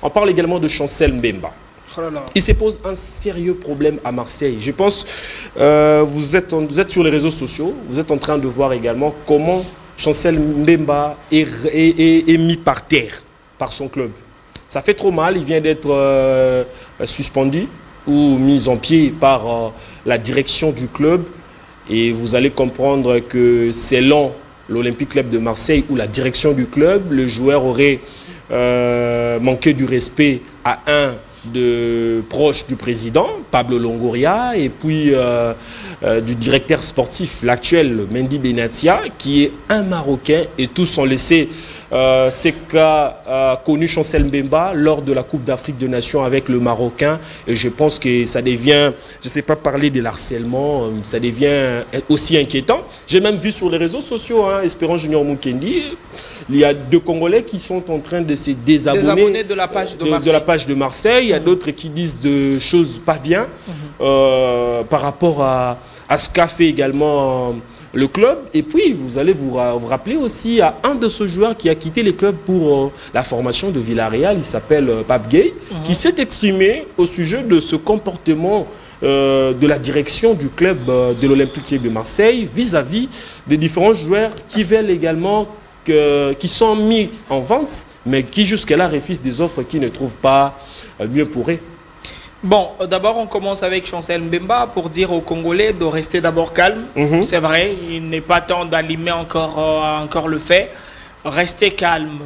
On parle également de Chancel Mbemba. Oh là là. Il se pose un sérieux problème à Marseille. Je pense, vous êtes sur les réseaux sociaux, vous êtes en train de voir également comment Chancel Mbemba est mis par terre par son club. Ça fait trop mal, il vient d'être suspendu ou mis en pied par la direction du club. Et vous allez comprendre que selon l'Olympique Club de Marseille ou la direction du club, le joueur aurait manqué du respect à un de proche du président, Pablo Longoria, et puis du directeur sportif, l'actuel Mendy Benatia, qui est un Marocain, et tous ont laissé ce qu'a connu Chancel Mbemba lors de la Coupe d'Afrique des Nations avec le Marocain. Et je pense que ça devient, je ne sais pas parler de l'harcèlement, ça devient aussi inquiétant. J'ai même vu sur les réseaux sociaux, Espérance Junior Mukendi, il y a 2 Congolais qui sont en train de se désabonner de la page de Marseille. De la page de Marseille. Il y a d'autres qui disent de choses pas bien par rapport à ce qu'a fait également le club. Et puis, vous allez vous rappeler aussi à un de ce joueur qui a quitté le club pour la formation de Villarreal. Il s'appelle Pape Gueye, qui s'est exprimé au sujet de ce comportement de la direction du club de l'Olympique de Marseille vis-à-vis des différents joueurs qui veulent également qui sont mis en vente, mais qui jusque-là refusent des offres qui ne trouvent pas mieux pour eux. Bon, d'abord, on commence avec Chancel Mbemba pour dire aux Congolais de rester d'abord calme. C'est vrai, il n'est pas temps d'allumer encore le fait. Rester calme.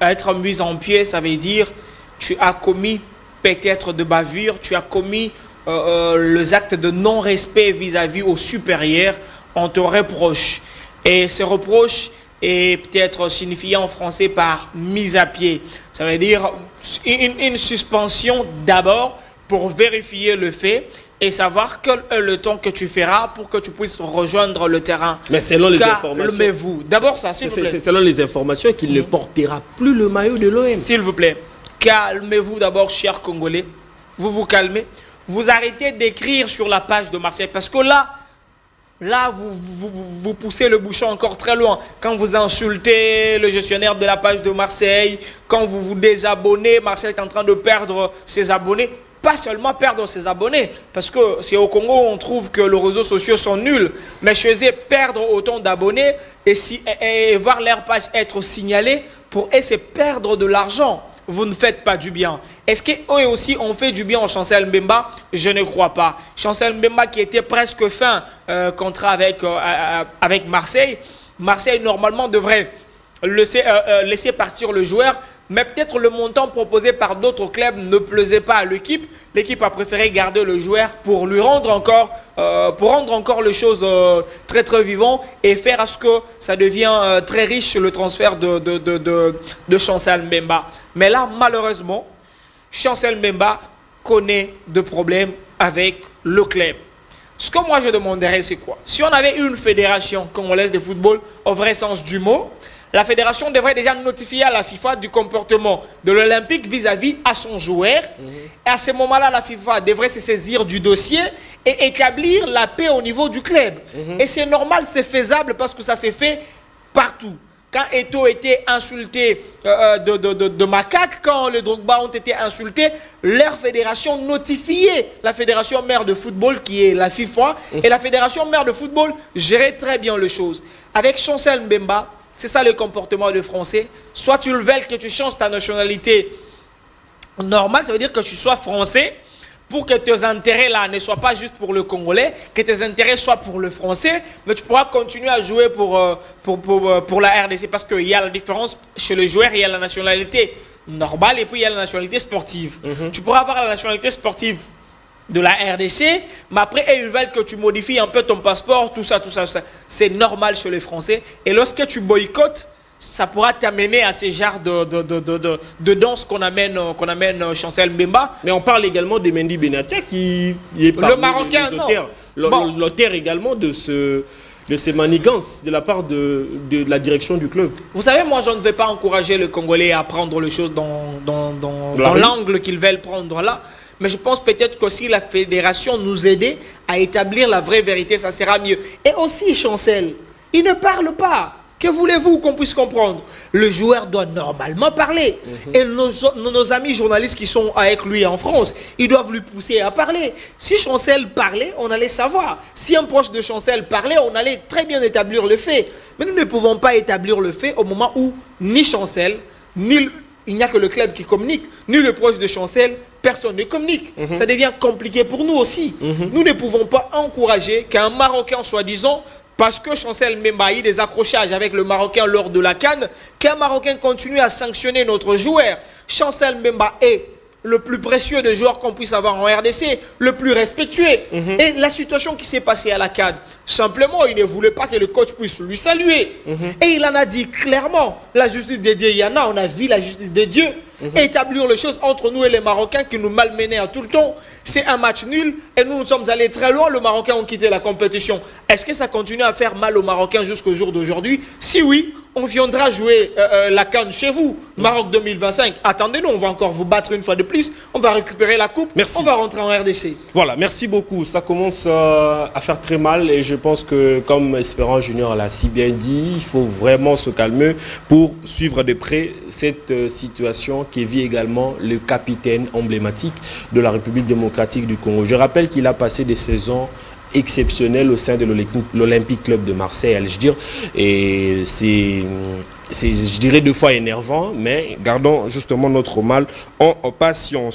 Être mis en pied, ça veut dire tu as commis peut-être de bavure, tu as commis les actes de non-respect vis-à-vis aux supérieurs, on te reproche. Et ce reproche est peut-être signifié en français par mise à pied. Ça veut dire une suspension d'abord pour vérifier le fait et savoir quel est le temps que tu feras pour que tu puisses rejoindre le terrain. Mais selon les informations... Calmez-vous. D'abord ça, s'il vous plaît. C'est selon les informations qu'il ne portera plus le maillot de l'OM. S'il vous plaît, calmez-vous d'abord, chers Congolais. Vous vous calmez. Vous arrêtez d'écrire sur la page de Marseille parce que là, vous poussez le bouchon encore très loin. Quand vous insultez le gestionnaire de la page de Marseille, quand vous vous désabonnez, Marseille est en train de perdre ses abonnés. Pas seulement perdre ses abonnés, parce que c'est au Congo on trouve que les réseaux sociaux sont nuls, mais chez eux, perdre autant d'abonnés et voir leur page être signalée, pour eux, c'est perdre de l'argent. Vous ne faites pas du bien. Est-ce qu'eux aussi ont fait du bien au Chancel Mbemba? Je ne crois pas. Chancel Mbemba qui était presque fin contrat avec Marseille. Marseille normalement devrait laisser partir le joueur, mais peut-être le montant proposé par d'autres clubs ne plaisait pas à l'équipe. L'équipe a préféré garder le joueur pour lui rendre encore les choses très très vivant et faire à ce que ça devienne très riche le transfert de Chancel Mbemba. Mais là, malheureusement, Chancel Mbemba connaît des problèmes avec le club. Ce que moi je demanderais, c'est quoi? Si on avait une fédération congolaise de football au vrai sens du mot, la fédération devrait déjà notifier à la FIFA du comportement de l'Olympique vis-à-vis à son joueur. Et à ce moment-là, la FIFA devrait se saisir du dossier et établir la paix au niveau du club. Et c'est normal, c'est faisable parce que ça s'est fait partout. Quand Eto'o était insulté de macaques, quand les Drogba ont été insultés, leur fédération notifiait la fédération mère de football qui est la FIFA. Et la fédération mère de football gérait très bien les choses. Avec Chancel Mbemba, c'est ça le comportement des Français. Soit tu le veux que tu changes ta nationalité normale, ça veut dire que tu sois français pour que tes intérêts là ne soient pas juste pour le Congolais, que tes intérêts soient pour le Français, mais tu pourras continuer à jouer pour la RDC parce qu'il y a la différence chez le joueur, il y a la nationalité normale et puis il y a la nationalité sportive. Tu pourras avoir la nationalité sportive de la RDC, mais après ils veulent que tu modifies un peu ton passeport, tout ça. C'est normal chez les Français. Et lorsque tu boycottes, ça pourra t'amener à ces genres de danse qu'on amène Chancel Mbemba. Mais on parle également de Mendy Benatia qui est parmi le Marocain, l'auteur également de ces manigances de la part de la direction du club. Vous savez, moi je ne vais pas encourager le Congolais à prendre les choses dans l'angle qu'ils veulent prendre là. Mais je pense peut-être que si la fédération nous aidait à établir la vraie vérité, ça sera mieux. Et aussi, Chancel, il ne parle pas. Que voulez-vous qu'on puisse comprendre? Le joueur doit normalement parler. Et nos amis journalistes qui sont avec lui en France, ils doivent lui pousser à parler. Si Chancel parlait, on allait savoir. Si un proche de Chancel parlait, on allait très bien établir le fait. Mais nous ne pouvons pas établir le fait au moment où ni Chancel, ni il n'y a que le club qui communique, ni le proche de Chancel, personne ne communique. Ça devient compliqué pour nous aussi. Nous ne pouvons pas encourager qu'un Marocain, soi-disant, parce que Chancel Mbemba a eu des accrochages avec le Marocain lors de la CAN, qu'un Marocain continue à sanctionner notre joueur. Chancel Mbemba est le plus précieux des joueurs qu'on puisse avoir en RDC, le plus respectueux. Et la situation qui s'est passée à la CAN, simplement, il ne voulait pas que le coach puisse lui saluer. Et il en a dit clairement, la justice des dieux, il y en a, on a vu la justice des dieux. Établir les choses entre nous et les Marocains qui nous malmenaient à tout le temps. C'est un match nul et nous sommes allés très loin. Les Marocains ont quitté la compétition. Est-ce que ça continue à faire mal aux Marocains jusqu'au jour d'aujourd'hui? Si oui, on viendra jouer la CAN chez vous. Maroc 2025. Attendez-nous, on va encore vous battre une fois de plus. On va récupérer la coupe. Merci. On va rentrer en RDC. Voilà, merci beaucoup. Ça commence à faire très mal et je pense que, comme Espérant Junior l'a si bien dit, il faut vraiment se calmer pour suivre de près cette situation qui vit également le capitaine emblématique de la République démocratique du Congo. Je rappelle qu'il a passé des saisons exceptionnelles au sein de l'Olympique Club de Marseille, allais-je dire, et c'est, je dirais, 2 fois énervant, mais gardons justement notre mal en patience.